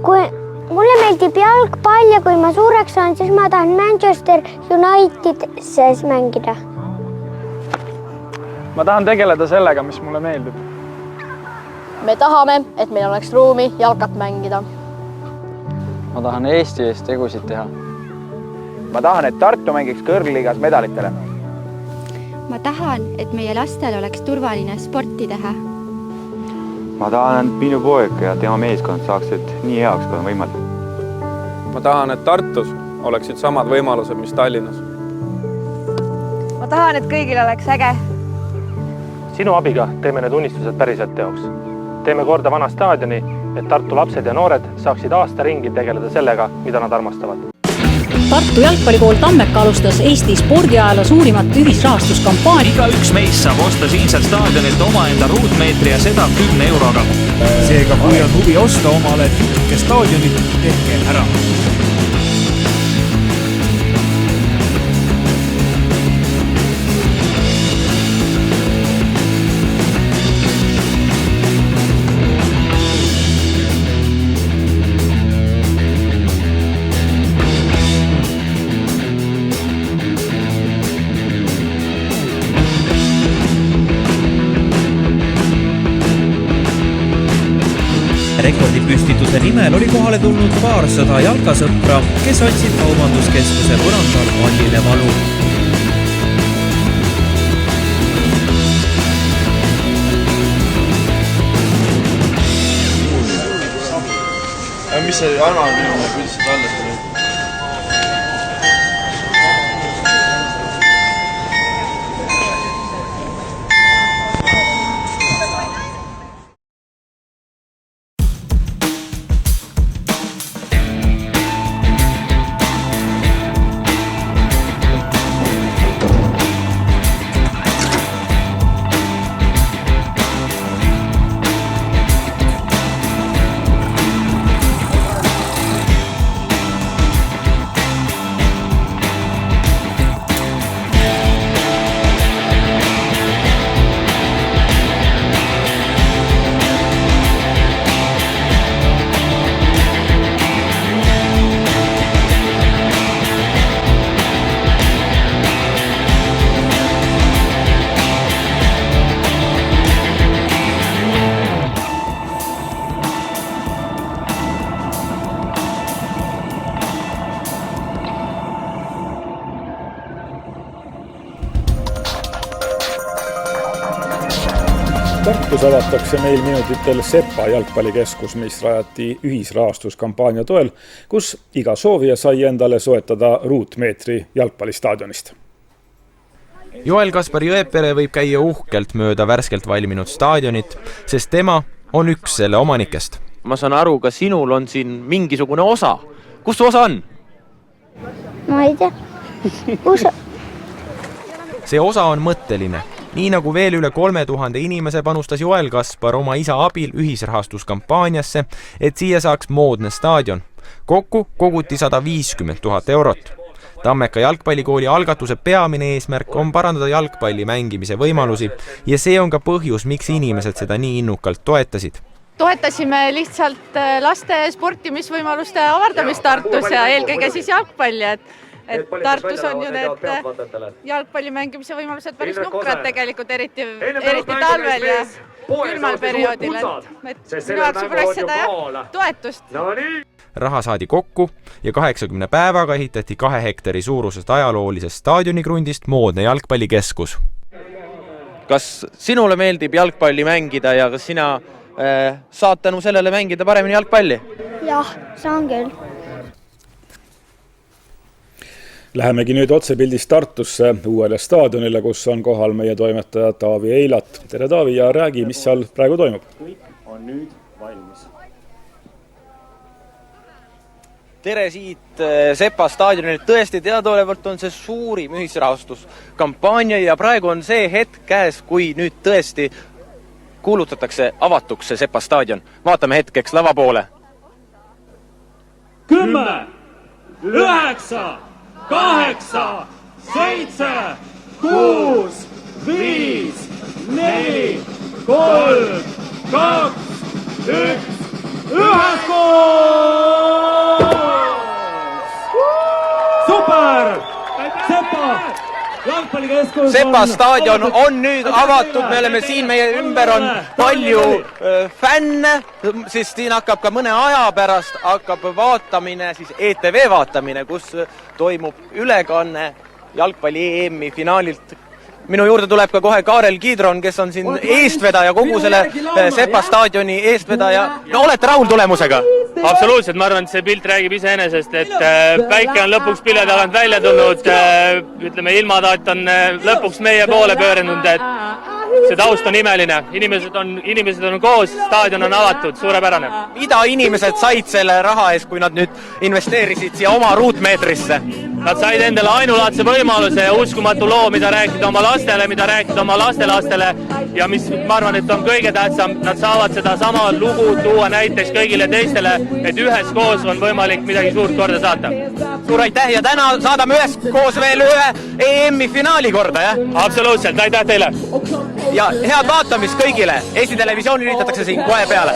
Kui mulle meeldib jalgpall ja kui ma suureks olen, siis ma tahan Manchester United's mängida. Ma tahan tegeleda sellega, mis mulle meeldib. Me tahame, et meil oleks ruumi jalkat mängida. Ma tahan Eesti eest tegusid teha. Ma tahan, et Tartu mängiks kõrgliigas medalitele. Ma tahan, et meie lastel oleks turvaline sporti teha. Ma tahan, et minu poeg ja tema meeskond saaksid nii heaks, kui on võimalik. Ma tahan, et Tartus oleksid samad võimalused, mis Tallinnas. Ma tahan, et kõigil oleks äge. Sinu abiga teeme need unistused päriselt teoks. Teeme korda vana staadioni, et Tartu lapsed ja noored saaksid aasta ringi tegeleda sellega, mida nad armastavad. Tartu jalgpallikool Tammeka alustas Eesti spordiajalo suurimat ühisrahastuskampaania. Igaüks meist saab osta siinselt staadionilt omaenda ruutmeetri ja seda 10 euroga. Seega, kui on huvi osta omale tükke staadionit, tehke ära. Rekordipüstituse nimel oli kohale tulnud paarsada jalkasõpra, kes otsid kaubanduskeskuse põrandal pallile valu. Mis see analüüs, kuidas seda alles oli? Tartus avatakse meil minutitel Sepa jalgpallikeskus, mis rajati ühisrahastuskampaania toel, kus iga soovija sai endale soetada ruutmeetri jalgpallistaadionist. Joel Kaspar Jõepere võib käia uhkelt mööda värskelt valminud staadionit, sest tema on üks selle omanikest. Ma saan aru, ka sinul on siin mingisugune osa. Kus su osa on? Ma ei tea. See osa on mõtteline. Nii nagu veel üle 3000 inimese panustas Joel Kaspar oma isa abil ühisrahastuskampaaniasse, et siia saaks moodne staadion. Kokku koguti 150 000 eurot. Tammeka jalgpallikooli algatuse peamine eesmärk on parandada jalgpalli mängimise võimalusi ja see on ka põhjus, miks inimesed seda nii innukalt toetasid. Toetasime lihtsalt laste sportimisvõimaluste avardamist Tartus ja eelkõige siis jalgpalli, et Tartus on ju need jalgpalli mängimise võimalused päris nukrad tegelikult, eriti talvel ja külmal perioodil, et minu jaoks võib-olla seda toetust. Raha saadi kokku ja 80 päevaga ehitati 2 hektari suurusest ajaloolisest staadionikrundist moodne jalgpallikeskus. Kas sinule meeldib jalgpalli mängida ja kas sina saad tänu sellele mängida paremini jalgpalli? Jah, saan küll. Lähemegi nüüd otsepildist Tartusse uuele staadionile, kus on kohal meie toimetaja Taavi Eilat. Tere Taavi ja räägi, mis seal praegu toimub. Kõik on nüüd valmis. Tere siit Sepa staadionil. Tõesti teadaolevalt on see suurim ühisrahastuskampaania ja praegu on see hetk käes, kui nüüd tõesti kuulutatakse avatuks see Sepa staadion. Vaatame hetkeks lava poole. 10, 9, 8, 7, 6, 5, 4, 3, 2, 1, üheskoos! Sepa staadion on nüüd avatud, me oleme siin, meie ümber on palju fänne, siis siin hakkab ka mõne aja pärast hakkab vaatamine, siis ETV vaatamine, kus toimub ülekanne jalgpalli EM-i finaalilt. Minu juurde tuleb ka kohe Kaarel Kidron, kes on siin eestvedaja, kogu selle Sepa staadioni eestvedaja. No olete rahul tulemusega? Absoluutselt, ma arvan, et see pilt räägib iseenesest, et päike on lõpuks pilve tagant välja tulnud, ütleme ilmataat on lõpuks meie poole pööranud, et see taust on imeline, inimesed on koos, staadion on avatud, suurepärane. Mida inimesed said selle raha eest, kui nad nüüd investeerisid siia oma ruutmeetrisse? Nad said endale ainulaadse võimaluse ja uskumatu loo, mida rääkida oma lastele, mida rääkida oma lastelastele ja mis ma arvan, et on kõige tähtsam, nad saavad seda sama lugu tuua näiteks kõigile teistele, et üheskoos on võimalik midagi suurt korda saata. Suur aitäh ja täna saadame üheskoos veel ühe EM-i finaali korda, jah? Absoluutselt, aitäh teile! Ja head vaatamist kõigile! Eesti Televisiooni liitatakse siin kohe peale.